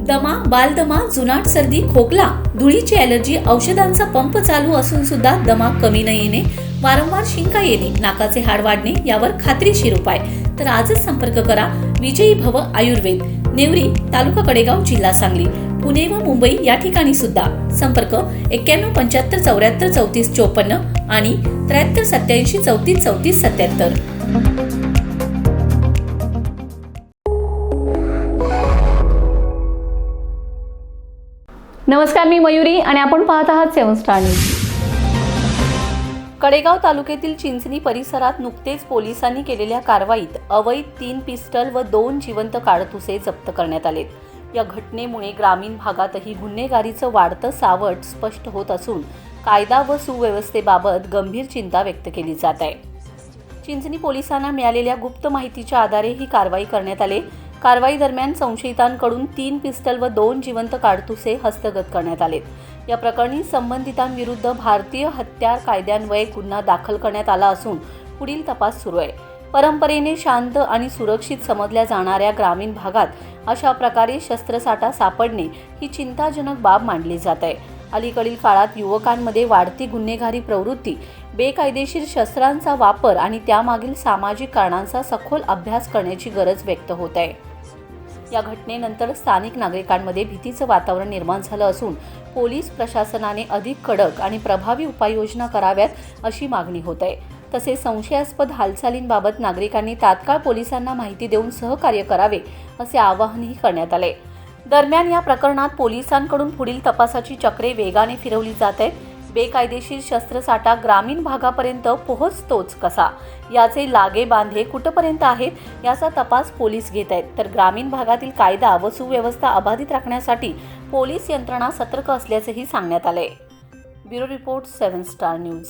दमा, बालदमा, जुनाट सर्दी, खोकला, धुळीची ॲलर्जी, औषधांचा पंप चालू असून सुद्धा दमा कमी न येणे, वारंवार शिंका येणे, नाकाचे हाड वाढणे यावर खात्रीशीर उपाय. तर आजच संपर्क करा विजयी भव आयुर्वेद, नेवरी, तालुका कडेगाव, जिल्हा सांगली. पुणे व मुंबई या ठिकाणी सुद्धा. संपर्क 91 75 74 34 54 आणि 73 87 34 34 77. नमस्कार, मी मयुरी आणि आपण पाहत आहात 7 स्टार न्यूज. कडेगाव तालुक्यातील चिंचणी परिसरात नुकतेच पोलिसांनी केलेल्या कारवाईत अवैध 3 पिस्टल व 2 जिवंत काडतुसे जप्त करण्यात आलेत. या घटनेमुळे ग्रामीण भागातही गुन्हेगारीचं वाढतं सावट स्पष्ट होत असून कायदा व सुव्यवस्थेबाबत गंभीर चिंता व्यक्त केली जात आहे. चिंचणी पोलिसांना मिळालेल्या गुप्त माहितीच्या आधारे ही कारवाई करण्यात आली. कारवाई दरम्यान संशयितांकडून 3 पिस्टल व 2 जिवंत काडतुसे हस्तगत करण्यात आलेत. या प्रकरणी संबंधितांविरुद्ध भारतीय हत्यार कायद्यान्वये गुन्हा दाखल करण्यात आला असून पुढील तपास सुरू आहे. परंपरेने शांत आणि सुरक्षित समजल्या जाणाऱ्या ग्रामीण भागात अशा प्रकारे शस्त्रसाठा सापडणे ही चिंताजनक बाब मानली जात आहे. अलीकडील काळात युवकांमध्ये वाढती गुन्हेगारी प्रवृत्ती, बेकायदेशीर शस्त्रांचा वापर आणि त्यामागील सामाजिक कारणांचा सखोल अभ्यास करण्याची गरज व्यक्त होत आहे. या घटनेनंतर स्थानिक नागरिकांमध्ये भीतीचं वातावरण निर्माण झालं असून पोलीस प्रशासनाने अधिक कडक आणि प्रभावी उपाययोजना कराव्यात अशी मागणी होत आहे. तसेच संशयास्पद हालचालींबाबत नागरिकांनी तात्काळ पोलिसांना माहिती देऊन सहकार्य करावे असे आवाहनही करण्यात आले. दरम्यान या प्रकरणात पोलिसांकडून पुढील तपासाची चक्रे वेगाने फिरवली जात आहेत. बेकायदेशीर शस्त्रसाठा ग्रामीण भागापर्यंत पोहोचतोच कसा, याचे लागे बांधे कुठपर्यंत आहेत याचा तपास पोलीस घेत आहेत. तर ग्रामीण भागातील कायदा व सुव्यवस्था अबाधित राखण्यासाठी पोलीस यंत्रणा सतर्क असल्याचेही सांगण्यात आले. Bureau report 7 star news.